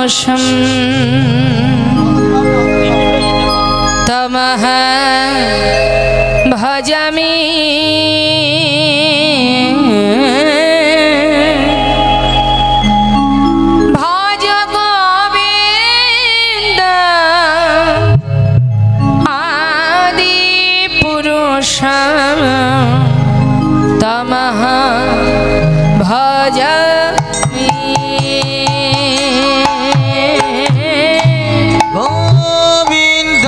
पुरुषं तमहं भजामि भज गोविन्द आदि पुरुषं तमहं भजामि गोविन्द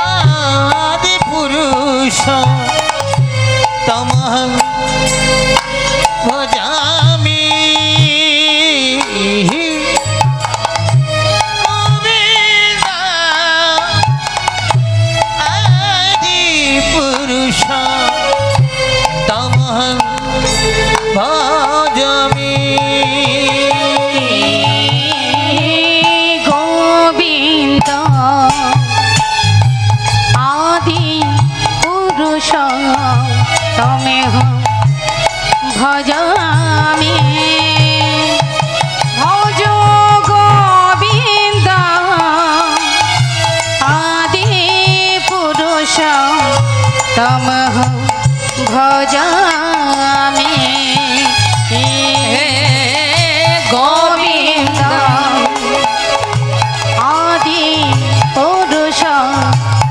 आदि पुरुष तमहं भजामि गोविन्द आदि पुरुष तमहं भजामि गोविन्द आदि पुरुष तमेहं भजामि भज गोविन्द आदि पुरुष तमेहं भजामि गोविन्द आदि पुरुष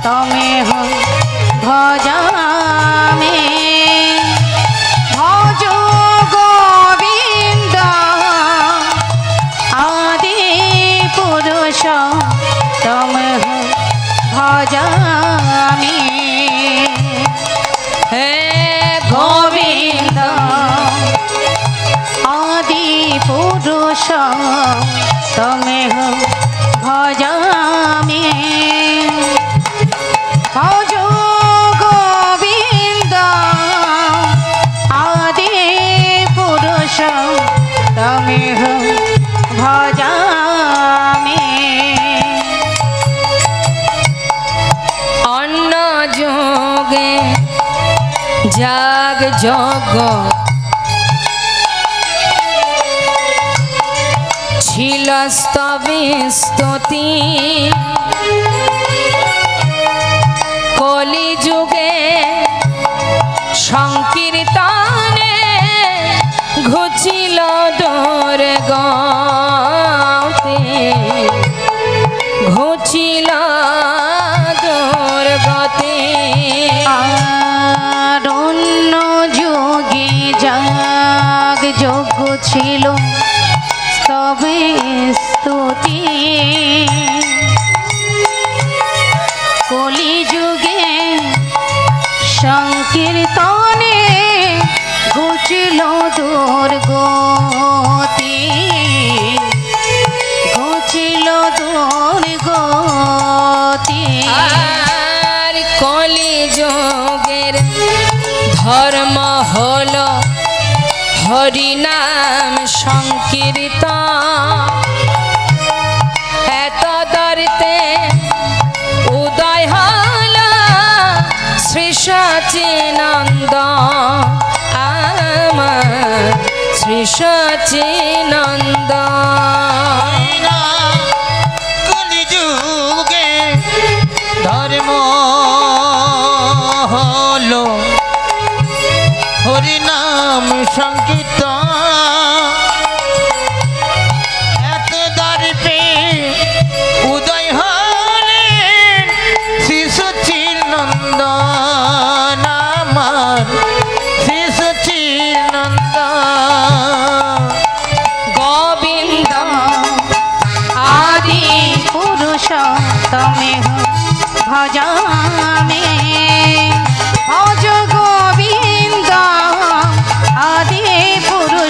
तमेहं भजामि भज गोविन्द आदि पुरुष तमेहं भजामि हे गोविन्द आदि पुरुष तमेहं भजामि भज गोविन्द आदि पुरुष तमेहं भजामि अन्न जोगे जाग जोग ছিল স্তবে স্তুতি কলি যুগে সংকীর্তনে ঘুচিল ডোর গতে ঘুচিল ডোর গতে আর অন্য যুগে জাগ যজ্ঞ ছিল তবে স্তুতি কলি যুগে সংকীর্তনে ঘুচিল দুর্গতি ঘুচিল দুর্গতি আর কলি যুগের ধর্ম হলো হরিনাম সংকীর্তন এত দরিতে উদয় হল শ্রী সচিনন্দ আমার শ্রী সচিনন্দ কলিযুগে ধর্ম হলো হরিনাম সংকীর্তন এত দর্পে উদয় হলেন শ্রী সচিনন্দন আমার শ্রী সচিনন্দন গোবিন্দ আদি পুরুষ তমেহং ভজামি ভজ গোবিন্দ আদি পুরুষ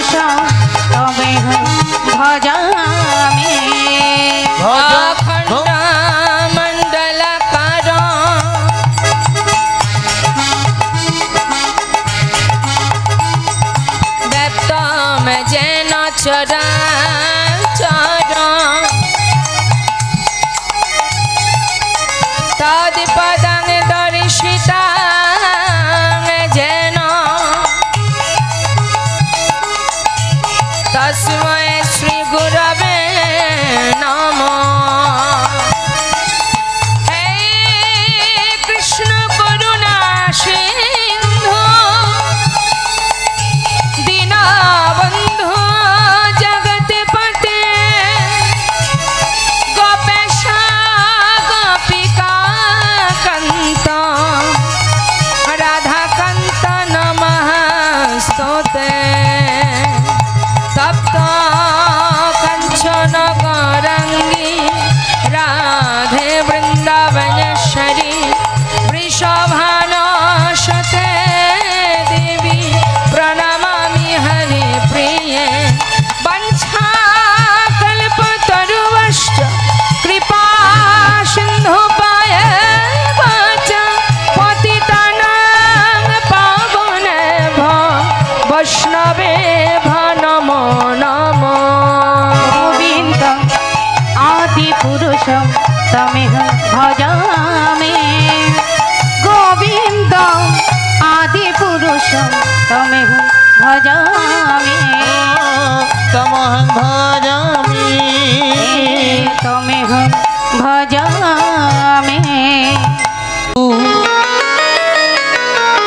तमे हूँ भजामि तमहं भजामि तमे हूँ भजामि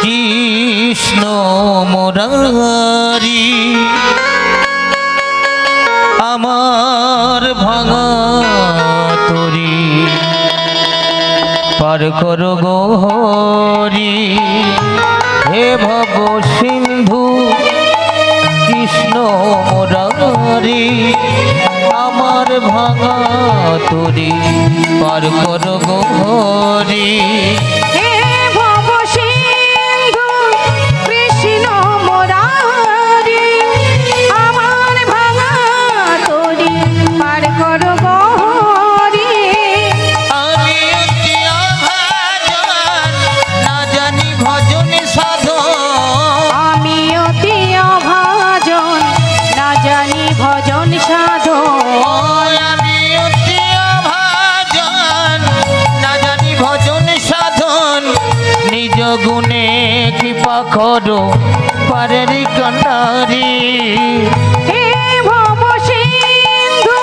কৃষ্ণ মুরারি আমার ভাঙা তরি পার কর গোহরি হে ভব সিন্ধু কৃষ্ণ মুরারি আমার ভাঙা তরি পার কর গোহরি হে ভব সিন্ধু কৃষ্ণ মুরারি আমার ভাঙা তরি পার কর গোহরি আমি অতি অভাজন না জানি ভজন সাধন আমি অতি অভাজন না জানি ভজন সাধন আমি অতি অভাজন না জানি ভজন সাধন নিজ গুণে কৃপা করো পারের কন্ডারি হে ভব সিন্ধু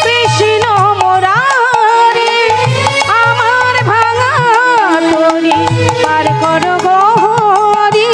কৃষ্ণ মুরারি আমার ভাঙা তরি পার কর গোহরি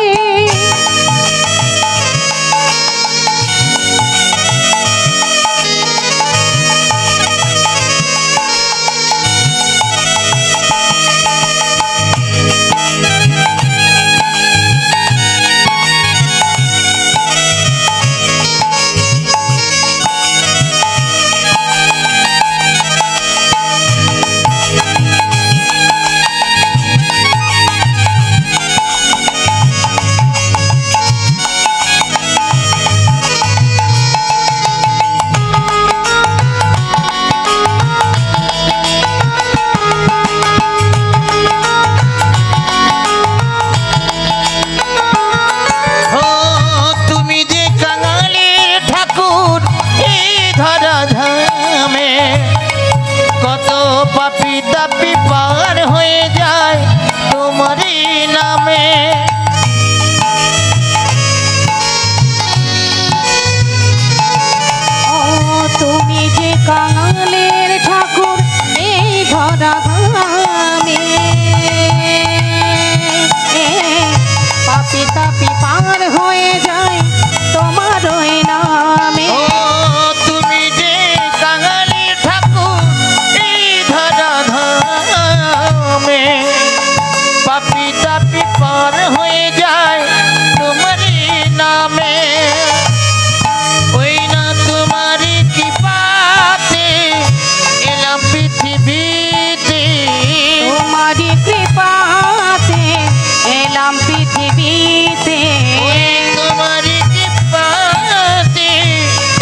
ও তুমি যে কাঙালির ঠাকুর এই ধরা ধামে কত পাপি তাপি পার হয়ে যায় তোমারই নামে ও তুমি যে কাঙালের ঠাকুর এই ধরা ধামে পাপি তাপি পার হয়ে যায় তোমার ওই নামে ও তুমি যে কাঙালি ঠাকুর এই ধরা ধামে পাপি তাপি পার হয়ে যায় তোমারই নামে ওই না তোমারই কৃপাতে এলাম পৃথিবীতে তোমারি কৃপাতে এলাম পৃথিবীতে ওই তোমারই কৃপাতে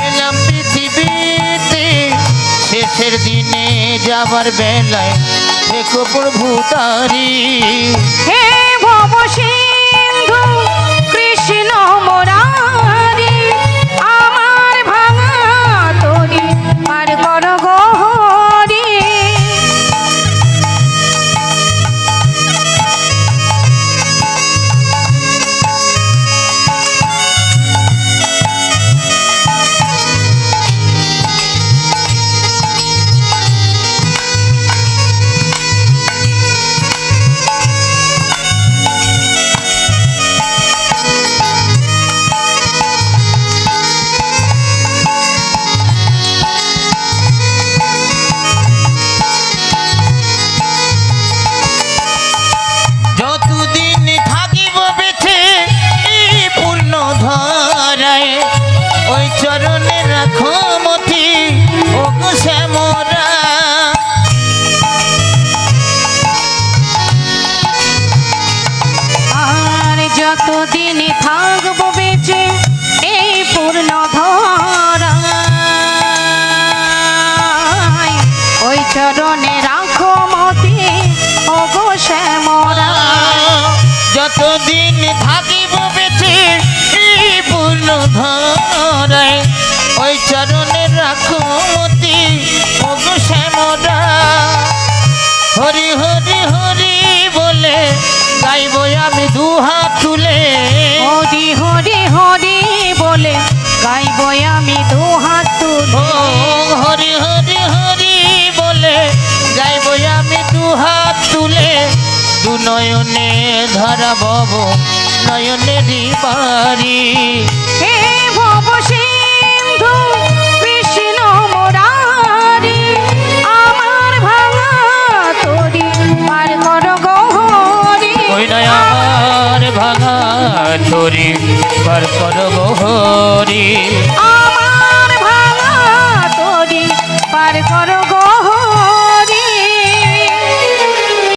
এলাম পৃথিবীতে শেষের দিনে যাবার বেলায় দেখো প্রভু তারি হে ভব সিন্ধু কৃষ্ণ মুরারি আমার ভাঙা তরি পার কর গোহরি যতদিন থাকিব বেঁচে এই পূর্ণ ধরায় ওই চরণে রাখো মতি ও শ্যামরা আর যতদিন থাকবো বেঁচে এই পূর্ণ ধরায় ওই চরণে রাখো মতি ও গো শ্যামরা যতদিন থাকিব বেঁচে এই পূর্ণ ধরায় ওই চরণে রাখো মতি ও শ্যামরা হরি হরি হরি বলে গাইব আমি দুহাত তুলে দু নয়নে ধারা ভব নয়নেরই বাড়ি হে ভব সিন্ধু কৃষ্ণ মুরারি আমার ভাঙা তরি পার কর গহরি ওই নয় আমার ভাঙা তরি পার করব হরি